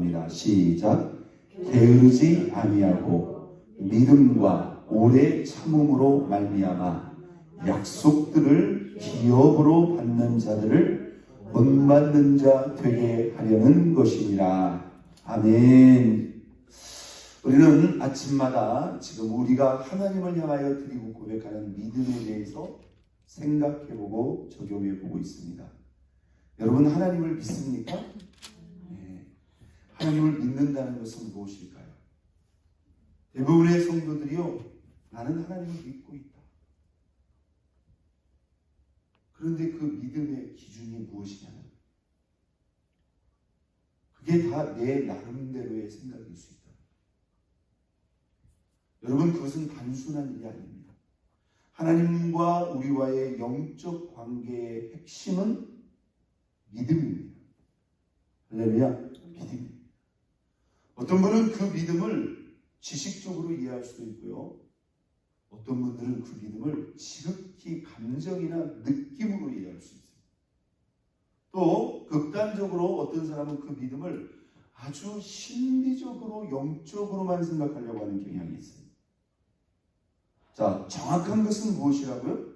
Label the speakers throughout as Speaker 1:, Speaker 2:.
Speaker 1: 합니다. 시작. 게으르지 아니하고 믿음과 오래 참음으로 말미암아 약속들을 기업으로 받는 자들을 본받는 자 되게 하려는 것이니라. 아멘. 우리는 아침마다 지금 우리가 하나님을 향하여 드리고 고백하는 믿음에 대해서 생각해보고 적용해보고 있습니다. 여러분, 하나님을 믿습니까? 네. 하나님을 믿는다는 것은 무엇일까요? 대부분의 성도들이요, 나는 하나님을 믿고 있다. 그런데 그 믿음의 기준이 무엇이냐면 그게 다 내 나름대로의 생각일 수 있다. 여러분, 그것은 단순한 일이 아닙니다. 하나님과 우리와의 영적 관계의 핵심은 믿음입니다. 할렐루야, 믿음입니다. 어떤 분은 그 믿음을 지식적으로 이해할 수도 있고요. 어떤 분들은 그 믿음을 지극히 감정이나 느낌으로 이해할 수 있어요. 또 극단적으로 어떤 사람은 그 믿음을 아주 심리적으로 영적으로만 생각하려고 하는 경향이 있어요. 자, 정확한 것은 무엇이라고요?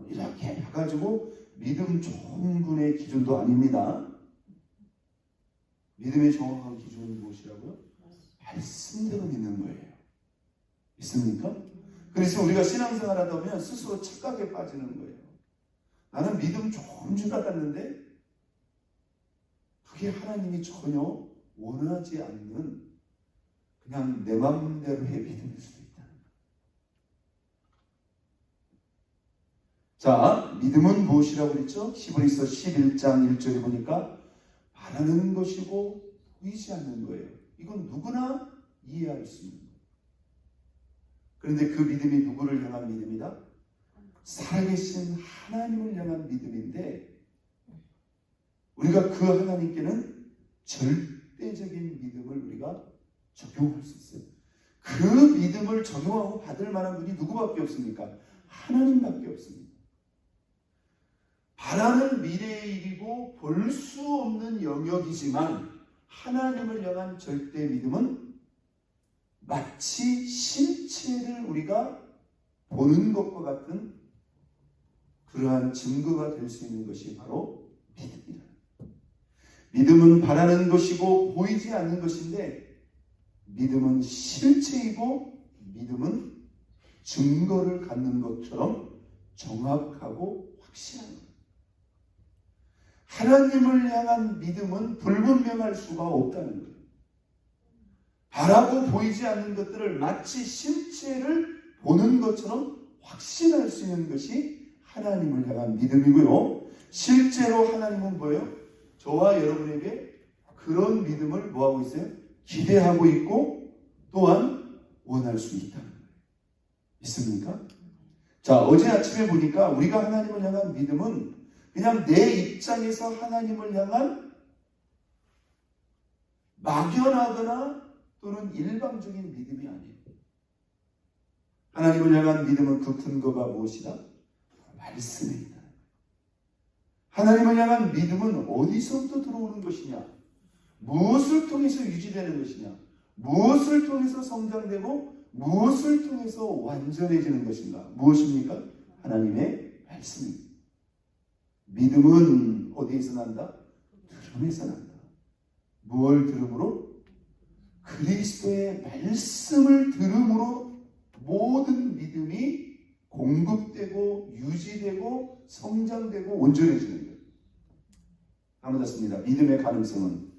Speaker 1: 이렇게 해가지고 믿음 좋은 분의 기준도 아닙니다. 믿음의 정확한 기준은 무엇이라고요? 말씀대로 믿는 거예요. 믿습니까? 그래서 우리가 신앙생활 하다 보면 스스로 착각에 빠지는 거예요. 나는 믿음 좋은 줄 알았는데 그게 하나님이 전혀 원하지 않는 그냥 내 마음대로의 믿음일 수도 있다는 거예요. 자, 믿음은 무엇이라고 그랬죠? 히브리서 11장 1절에 보니까 바라는 것이고 보이지 않는 거예요. 이건 누구나 이해할 수 있는 거예요. 그런데 그 믿음이 누구를 향한 믿음이다? 살아계신 하나님을 향한 믿음인데 우리가 그 하나님께는 절대적인 믿음을 우리가 적용할 수 있어요. 그 믿음을 적용하고 받을 만한 분이 누구밖에 없습니까? 하나님밖에 없습니다. 바라는 미래의 일이고 볼 수 없는 영역이지만 하나님을 향한 절대 믿음은 마치 실체를 우리가 보는 것과 같은 그러한 증거가 될 수 있는 것이 바로 믿음이다. 믿음은 바라는 것이고 보이지 않는 것인데 믿음은 실체이고 믿음은 증거를 갖는 것처럼 정확하고 확실한 것. 하나님을 향한 믿음은 불분명할 수가 없다는 거예요. 바라고 보이지 않는 것들을 마치 실체를 보는 것처럼 확신할 수 있는 것이 하나님을 향한 믿음이고요. 실제로 하나님은 뭐예요? 저와 여러분에게 그런 믿음을 뭐하고 있어요? 기대하고 있고 또한 원할 수 있다는 거예요. 있습니까? 자, 어제 아침에 보니까 우리가 하나님을 향한 믿음은 그냥 내 입장에서 하나님을 향한 막연하거나 또는 일방적인 믿음이 아니에요. 하나님을 향한 믿음은 그 근거가 무엇이다? 말씀에 있다. 하나님을 향한 믿음은 어디서부터 들어오는 것이냐? 무엇을 통해서 유지되는 것이냐? 무엇을 통해서 성장되고 무엇을 통해서 완전해지는 것인가? 무엇입니까? 하나님의 말씀입니다. 믿음은 어디에서 난다? 들음에서 난다. 무엇을 들음으로? 그리스도의 말씀을 들음으로 모든 믿음이 공급되고 유지되고 성장되고 온전해지는 거예요. 잘못했습니다. 믿음의 가능성은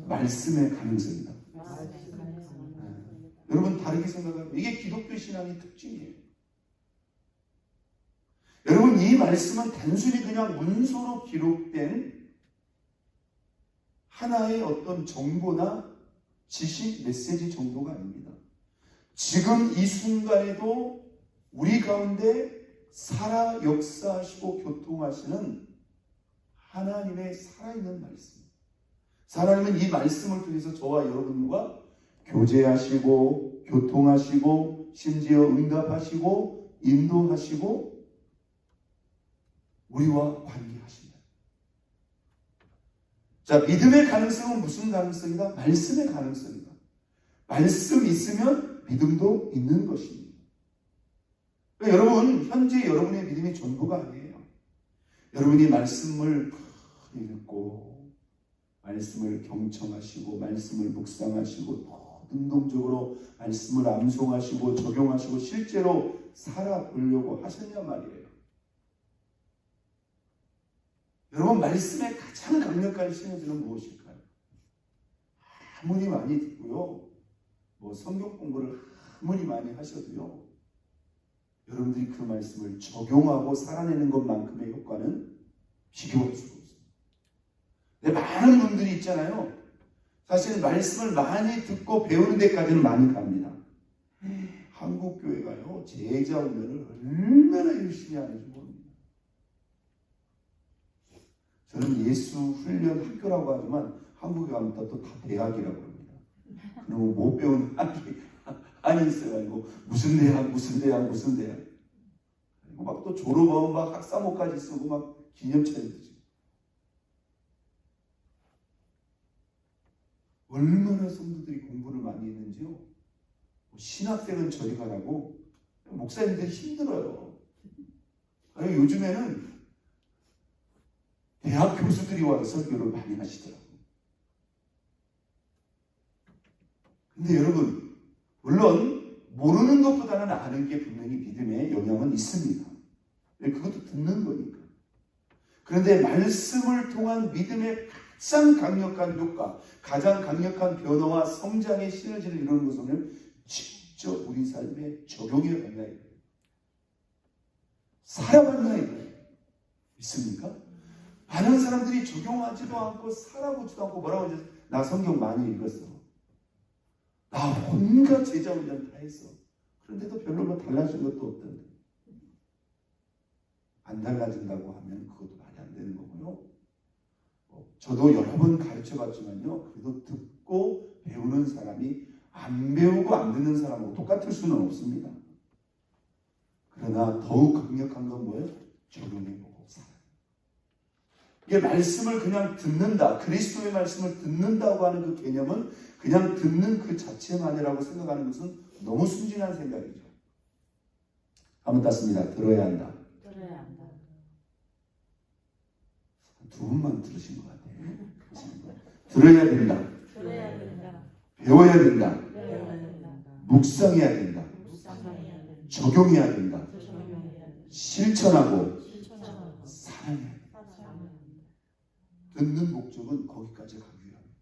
Speaker 1: 말씀의 가능성이다. 여러분 다르게 생각하면 이게 기독교 신앙의 특징이에요. 여러분 이 말씀은 단순히 그냥 문서로 기록된 하나의 어떤 정보나 지식, 메시지 정도가 아닙니다. 지금 이 순간에도 우리 가운데 살아 역사하시고 교통하시는 하나님의 살아있는 말씀. 하나님은 이 말씀을 통해서 저와 여러분과 교제하시고 교통하시고 심지어 응답하시고 인도하시고 우리와 관계하신다. 자, 믿음의 가능성은 무슨 가능성이다? 말씀의 가능성이다. 말씀 있으면 믿음도 있는 것입니다. 그러니까 여러분, 현재 여러분의 믿음이 전부가 아니에요. 여러분이 말씀을 읽고 말씀을 경청하시고 말씀을 묵상하시고 능동적으로 말씀을 암송하시고 적용하시고 실제로 살아보려고 하셨냐 말이에요. 여러분, 말씀의 가장 강력한 시너지는 무엇일까요? 아무리 많이 듣고요, 성경 공부를 아무리 많이 하셔도요, 여러분들이 그 말씀을 적용하고 살아내는 것만큼의 효과는 비교할 수가 없습니다. 근데 많은 분들이 있잖아요. 사실 말씀을 많이 듣고 배우는 데까지는 많이 갑니다. 한국 교회가요, 제자 훈련을 얼마나 열심히 하는지 모릅니다. 저는 예수 훈련 학교라고 하지만 한국에 가면 또 다 대학이라고 합니다. 그리고 못 배운 한이 있어가지고 무슨 대학 그리고 막 또 졸업하면 막 학사모까지 쓰고 막 기념차이지. 얼마나 성도들이 공부를 많이 했는지요. 신학생은 저리 가라고 목사님들이 힘들어요. 아니, 요즘에는 대학 교수들이 와서 설교를 많이 하시더라고요. 근데 여러분, 물론 모르는 것보다는 아는 게 분명히 믿음의 영향은 있습니다. 그것도 듣는 거니까. 그런데 말씀을 통한 믿음의 가장 강력한 효과, 가장 강력한 변화와 성장의 시너지를 이루는 것은 직접 우리 삶에 적용해 봤나 이거예요. 살아봤나 이거예요. 있습니까? 많은 사람들이 적용하지도 않고 살아보지도 않고 뭐라고 하지? 나 성경 많이 읽었어. 나 온갖 제자 훈련 다 했어. 그런데도 별로 뭐 달라진 것도 없던데. 안 달라진다고 하면 그것도 말이 안 되는 거고요. 저도 여러 번 가르쳐봤지만요. 그래도 듣고 배우는 사람이 안 배우고 안 듣는 사람하고 똑같을 수는 없습니다. 그러나 더욱 강력한 건 뭐예요? 적용해보고 살아요. 이게 말씀을 그냥 듣는다, 그리스도의 말씀을 듣는다고 하는 그 개념은 그냥 듣는 그 자체만이라고 생각하는 것은 너무 순진한 생각이죠. 한번 땄습니다. 들어야 한다.
Speaker 2: 들어야 한다.
Speaker 1: 두 분만 들으신 것 같아요. 들어야 된다.
Speaker 2: 들어야 된다.
Speaker 1: 배워야 된다.
Speaker 2: 배워야 된다.
Speaker 1: 묵상해야 된다.
Speaker 2: 묵상해야 된다.
Speaker 1: 적용해야 된다.
Speaker 2: 적용해야 된다.
Speaker 1: 실천하고
Speaker 2: 실천하고
Speaker 1: 살아내야 된다.
Speaker 2: 살아내야 된다.
Speaker 1: 듣는 목적은 거기까지 가기 위함이에요.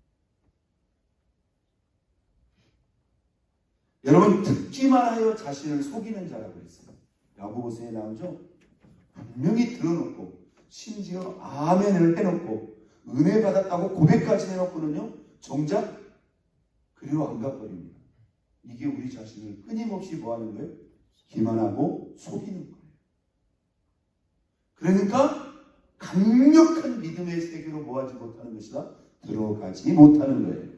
Speaker 1: 여러분, 듣기만 하여 자신을 속이는 자라고 했어요. 야고보서에 나오죠. 분명히 들어놓고 심지어 아멘을 해놓고 은혜 받았다고 고백까지 해놓고는요, 정작 그리로 안 가버립니다. 이게 우리 자신을 끊임없이 뭐하는 거예요? 기만하고 속이는 거예요. 그러니까 강력한 믿음의 세계로 뭐하지 못하는 것이다? 들어가지 못하는 거예요.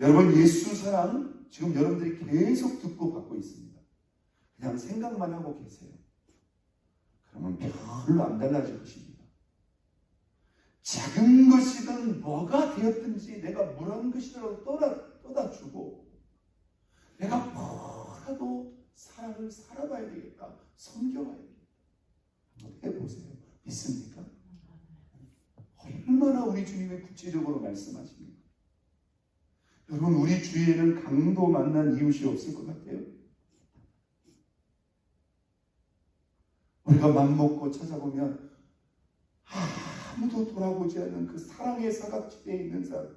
Speaker 1: 여러분, 예수 사랑 지금 여러분들이 계속 듣고 받고 있습니다. 그냥 생각만 하고 계세요. 그러면 별로 안 달라질 것입니다. 작은 것이든 뭐가 되었든지 내가 물한 것이라도 떠다 주고 내가 뭐라도 사랑을 살아봐야 되겠다. 섬겨봐야 되겠다. 한번 해보세요. 믿습니까? 얼마나 우리 주님이 구체적으로 말씀하십니까? 여러분, 우리 주위에는 강도 만난 이웃이 없을 것 같아요. 우리가 맘먹고 찾아보면 아무도 돌아보지 않는 그 사랑의 사각지대에 있는 사람,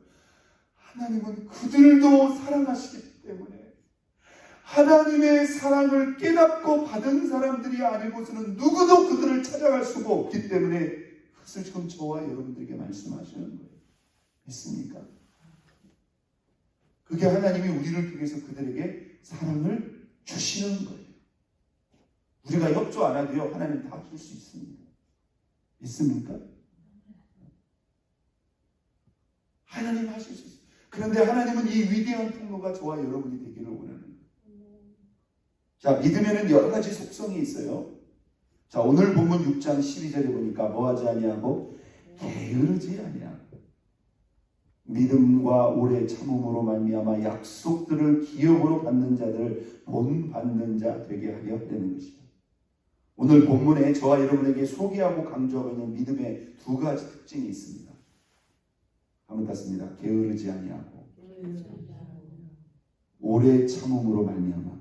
Speaker 1: 하나님은 그들도 사랑하시기 때문에 하나님의 사랑을 깨닫고 받은 사람들이 아니고서는 누구도 그들을 찾아갈 수가 없기 때문에 그것을 지금 저와 여러분들에게 말씀하시는 거예요. 믿습니까? 그게 하나님이 우리를 통해서 그들에게 사랑을 주시는 거예요. 우리가 협조 안 하도요, 하나님 다 줄 수 있습니다. 믿습니까? 하나님 하실 수 있어요. 그런데 하나님은 이 위대한 통로가 저와 여러분이 되기를 원하는 거예요. 자, 믿으면은 여러 가지 속성이 있어요. 자, 오늘 본문 6장 12절에 보니까 뭐하지 아니하고 게으르지 아니하고. 믿음과 오래 참음으로 말미암아 약속들을 기업으로 받는 자들을 본받는 자 되게 하려 되는 것이다. 오늘 본문에 저와 여러분에게 소개하고 강조하고 있는 믿음의 두 가지 특징이 있습니다. 한번 땄습니다. 게으르지 아니하고 오래 참음으로 말미암아.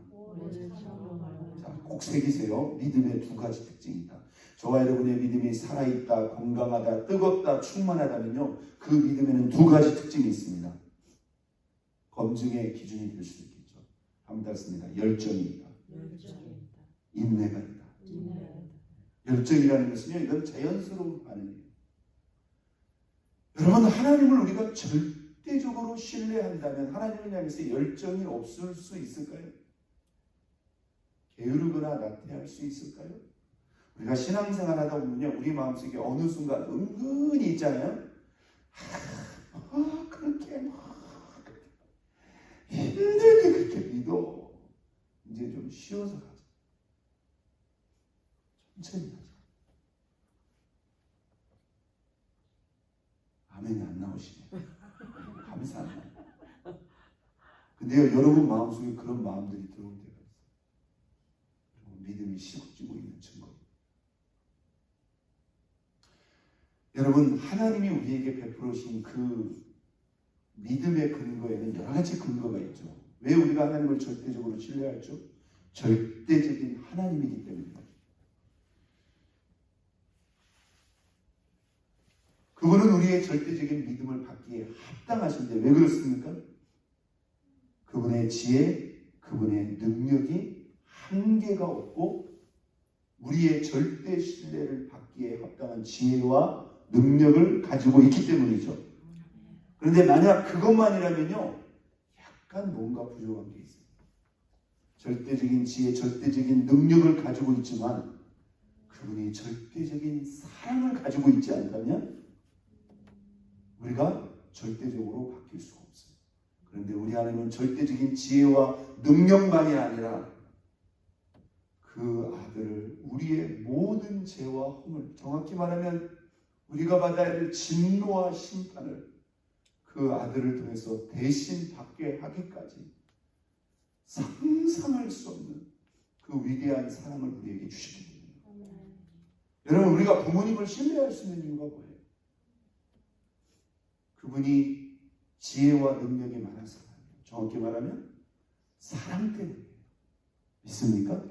Speaker 1: 자, 꼭 새기세요. 믿음의 두 가지 특징이다. 저와 여러분의 믿음이 살아있다, 건강하다, 뜨겁다, 충만하다면요, 그 믿음에는 두 가지 특징이 있습니다. 검증의 기준이 될 수도 있겠죠. 한번 땄습니다. 열정이 있다. 인내가 있다. 열정이라는 것은요, 이건 자연스러운 반응이에요. 여러분, 하나님을 우리가 절대적으로 신뢰한다면 하나님을 향해서 열정이 없을 수 있을까요? 게으르거나 나태할 수 있을까요? 우리가 신앙생활 하다 보면요, 우리 마음속에 어느 순간 은근히 있잖아요. 그렇게 힘들게 그렇게 믿어. 이제 좀 쉬어서 가자. 천천히 가자. 아멘이 안 나오시네. 감사합니다. 근데요, 여러분 마음속에 그런 마음들이 들어올 때가 있어요. 믿음이 식어지고 있는 증거. 여러분, 하나님이 우리에게 베풀어 주신 그 믿음의 근거에는 여러 가지 근거가 있죠. 왜 우리가 하나님을 절대적으로 신뢰할죠? 절대적인 하나님이기 때문입니다. 그분은 우리의 절대적인 믿음을 받기에 합당하신데 왜 그렇습니까? 그분의 지혜, 그분의 능력이 한계가 없고 우리의 절대 신뢰를 받기에 합당한 지혜와 능력을 가지고 있기 때문이죠. 그런데 만약 그것만이라면요, 약간 뭔가 부족한 게 있어요. 절대적인 지혜, 절대적인 능력을 가지고 있지만 그분이 절대적인 사랑을 가지고 있지 않다면 우리가 절대적으로 바뀔 수가 없어요. 그런데 우리 하나님은 절대적인 지혜와 능력만이 아니라 그 아들을 우리의 모든 죄와 허물, 정확히 말하면 우리가 받아야 될 진노와 심판을 그 아들을 통해서 대신 받게 하기까지 상상할 수 없는 그 위대한 사랑을 우리에게 주시기 때문입니다. 여러분, 우리가 부모님을 신뢰할 수 있는 이유가 뭐예요? 그분이 지혜와 능력이 많아서, 정확히 말하면 사랑 때문이에요. 믿습니까?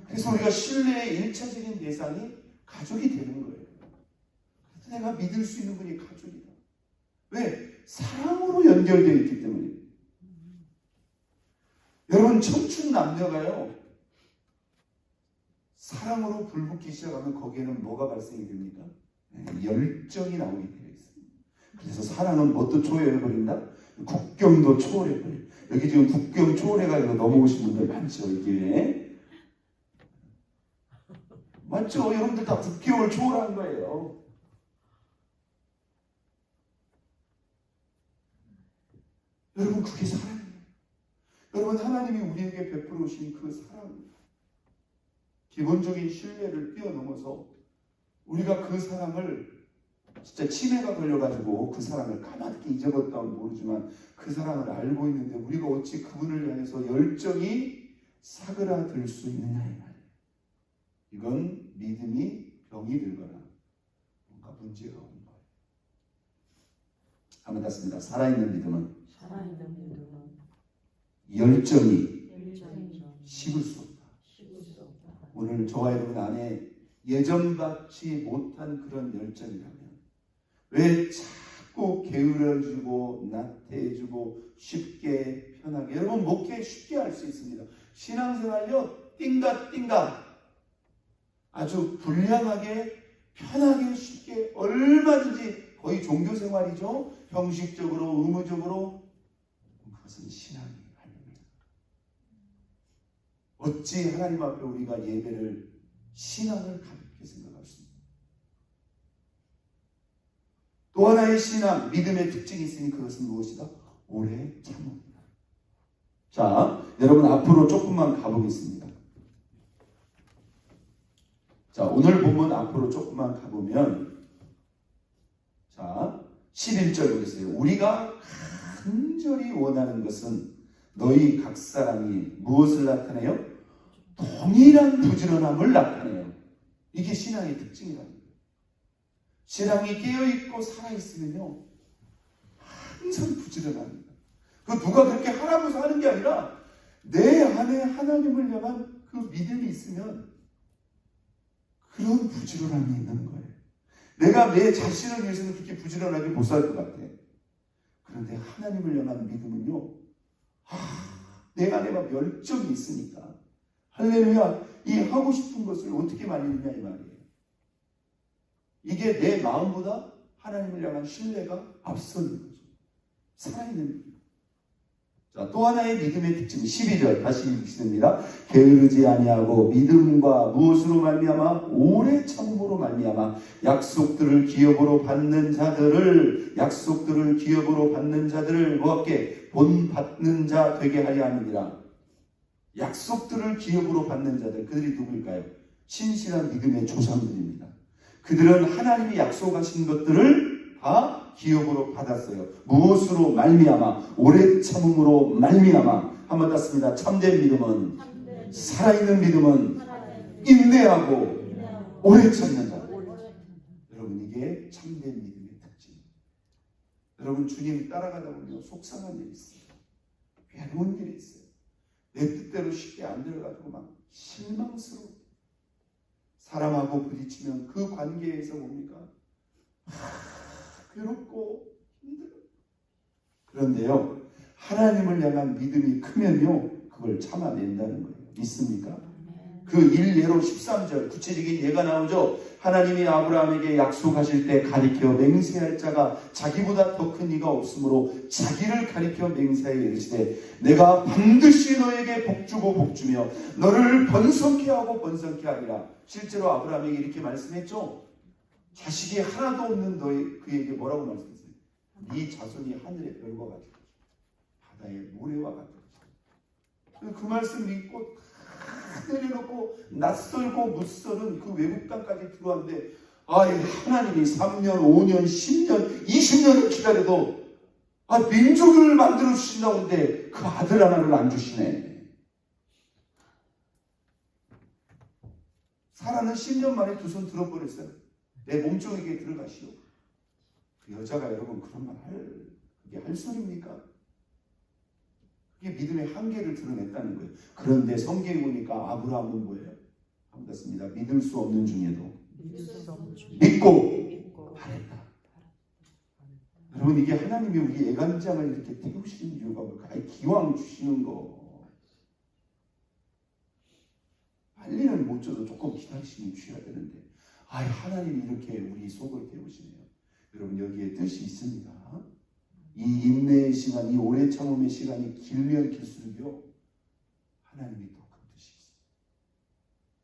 Speaker 1: 그래서 우리가 신뢰의 1차적인 대상이 가족이 되는 거예요. 그래서 내가 믿을 수 있는 분이 가족이다. 왜? 사랑으로 연결되어 있기 때문이에요. 여러분, 청춘 남녀가요, 사랑으로 불붙기 시작하면 거기에는 뭐가 발생이 됩니까? 열정이 나오게 되어 있어요. 그래서 사랑은 뭣도 초월해버린다? 국경도 초월해버려요. 여기 지금 국경 초월해가지고 넘어오신 분들 많죠, 이게. 맞죠? 여러분들 다 국경을 초월한 거예요. 여러분, 그게 사랑이에요. 여러분, 하나님이 우리에게 베풀어 오신 그 사랑, 기본적인 신뢰를 뛰어넘어서 우리가 그 사랑을 진짜 치매가 걸려가지고 그 사랑을 가만히 잊어버렸다면 모르지만 그 사랑을 알고 있는데 우리가 어찌 그분을 향해서 열정이 사그라들 수 있느냐 이 말이에요. 이건 믿음이 병이 들거나 뭔가 문제가 오는 거예요. 한번 땄습니다. 살아있는 믿음은 열정이 식을 수 없다. 오늘 저와 여러분 안에 예전 받지 못한 그런 열정이라면 왜 자꾸 게으러지고 나태해지고 쉽게 편하게, 여러분 목회 쉽게 할 수 있습니다. 신앙생활요 띵가띵가 아주 불량하게 편하게 쉽게 얼마든지 거의 종교생활이죠. 형식적으로 의무적으로. 그것은 신앙이 아닙니다. 어찌 하나님 앞에 우리가 예배를 신앙을 가볍게 생각할 수 있습니까? 또 하나의 신앙, 믿음의 특징이 있으니 그것은 무엇이다? 오래 참음이다. 자, 여러분 앞으로 조금만 가보겠습니다. 자, 오늘 본문 앞으로 조금만 가보면, 자, 11절 보겠어요. 우리가 간절히 원하는 것은 너희 각 사람이 무엇을 나타내요? 동일한 부지런함을 나타내요. 이게 신앙의 특징이라는 거예요. 신앙이 깨어있고 살아있으면요 항상 부지런합니다. 그 누가 그렇게 하라고서 하는 게 아니라 내 안에 하나님을 향한 그 믿음이 있으면 그런 부지런함이 있는 거예요. 내가 내 자신을 위해서는 그렇게 부지런하게 못 살 것 같아. 그런데 하나님을 향한 믿음은요, 내 안에 막 열정이 있으니까 할렐루야, 이 하고 싶은 것을 어떻게 말리느냐 이 말이에요. 이게 내 마음보다 하나님을 향한 신뢰가 앞서는 거죠. 살아있는 믿음. 자, 또 하나의 믿음의 특징 12절 다시 읽겠습니다. 게으르지 아니하고 믿음과 무엇으로 말미암아 오래 참음으로 말미암아 약속들을 기업으로 받는 자들을 뭐하게 본받는 자 되게 하려 함이니라. 약속들을 기업으로 받는 자들, 그들이 누구일까요? 신실한 믿음의 조상들입니다. 그들은 하나님이 약속하신 것들을 다 기업으로 받았어요. 무엇으로 말미암아? 오래 참음으로 말미암아. 한번 땄습니다. 참된 믿음은, 살아있는 믿음은 인내하고 오래 참는다. 여러분, 이게 참된 믿음의 특징입니다. 여러분, 주님 따라가다 보면 속상한 일이 있어요. 괴로운 일이 있어요. 내 뜻대로 쉽게 안 들어가지고 막 실망스러워. 사람하고 부딪히면 그 관계에서 뭡니까? 괴롭고 힘들어. 그런데요, 하나님을 향한 믿음이 크면요, 그걸 참아낸다는 거예요. 믿습니까? 그 일례로 13절 구체적인 예가 나오죠. 하나님이 아브라함에게 약속하실 때 가리켜 맹세할 자가 자기보다 더 큰 이가 없으므로 자기를 가리켜 맹세하여 이르시되 내가 반드시 너에게 복주고 복주며 너를 번성케 하고 번성케 하리라. 실제로 아브라함에게 이렇게 말씀했죠. 자식이 하나도 없는 그에게 뭐라고 말씀했어요? 네 자손이 하늘의 별과 같을 것이다. 바다의 모래와 같을 것이다. 그 말씀 믿고 내려놓고 낯설고 무서운 그 외국 땅까지 들어왔는데 하나님이 3년, 5년, 10년, 20년을 기다려도 민족을 만들어 주신다고 하는데 그 아들 하나를 안 주시네. 사라는 10년 만에 두 손 들어버렸어요. 내 몸종에게 들어가시오. 그 여자가 여러분 그런 말 그게 할 소리입니까? 그게 믿음의 한계를 드러냈다는 거예요. 그런데 성경에 보니까 아브라함은 뭐예요? 반갑습니다. 믿을 수 없는 중에도 믿고 바랬다. 여러분, 이게 하나님이 우리 애간장을 이렇게 태우시는 이유가 뭘까? 기왕 주시는 거 빨리는 못 줘도 조금 기다리시면 주셔야 되는데 하나님이 이렇게 우리 속을 태우시네요. 여러분, 여기에 뜻이 있습니다. 이 인내의 시간, 이 오래 참음의 시간이 길면 길수록요 하나님이 더 큰 뜻이 있어요.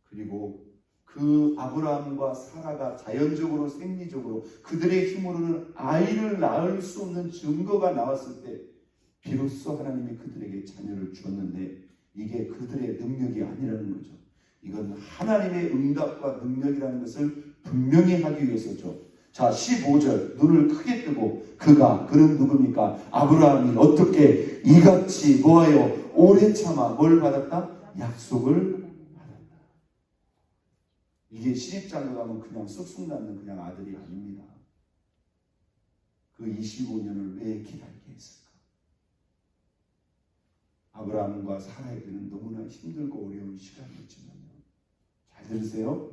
Speaker 1: 그리고 그 아브라함과 사라가 자연적으로 생리적으로 그들의 힘으로는 아이를 낳을 수 없는 증거가 나왔을 때 비로소 하나님이 그들에게 자녀를 주었는데 이게 그들의 능력이 아니라는 거죠. 이건 하나님의 응답과 능력이라는 것을 분명히 하기 위해서죠. 자, 15절 눈을 크게 뜨고 그는 누굽니까? 아브라함이 어떻게 이같이 뭐하여 오래 참아 뭘 받았다? 약속을 받았다. 이게 시집장가 가면 그냥 쑥쑥 낳는 그냥 아들이 아닙니다. 그 25년을 왜 기다리게 했을까? 아브라함과 사라에게는 너무나 힘들고 어려운 시간이었지만요. 잘 들으세요.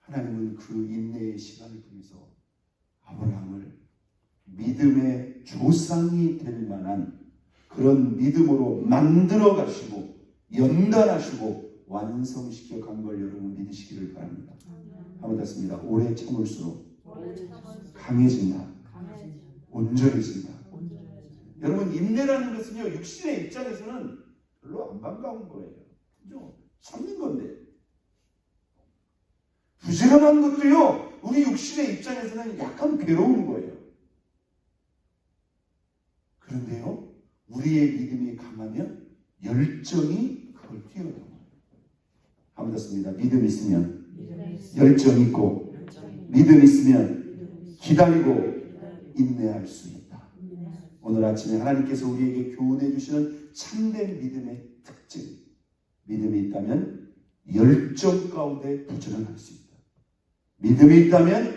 Speaker 1: 하나님은 그 인내의 시간을 통해서 아브라함을 믿음의 조상이 될 만한 그런 믿음으로 만들어 가시고 연단하시고 완성시켜 간 걸 여러분 믿으시기를 바랍니다. 한번 닿습니다. 오래 참을수록 강해진다. 온전해진다. 여러분, 인내라는 것은요, 육신의 입장에서는 별로 안 반가운 거예요. 그죠? 참는 건데. 부지런한 것도요, 우리 육신의 입장에서는 약간 괴로운 거예요. 그런데요, 우리의 믿음이 강하면 열정이 그걸 뛰어넘어요. 한번 더 믿음 있으면 열정 있고, 믿음 있으면 기다리고 인내할 수 있다. 오늘 아침에 하나님께서 우리에게 교훈해 주시는 참된 믿음의 특징, 믿음이 있다면 열정 가운데 부지런할 수 있다. 믿음이 있다면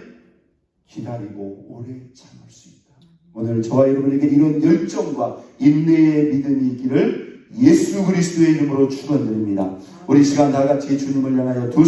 Speaker 1: 기다리고 오래 참을 수 있다. 오늘 저와 여러분에게 이런 열정과 인내의 믿음이 있기를 예수 그리스도의 이름으로 축원드립니다. 우리 시간 다 같이 주님을 향하여 두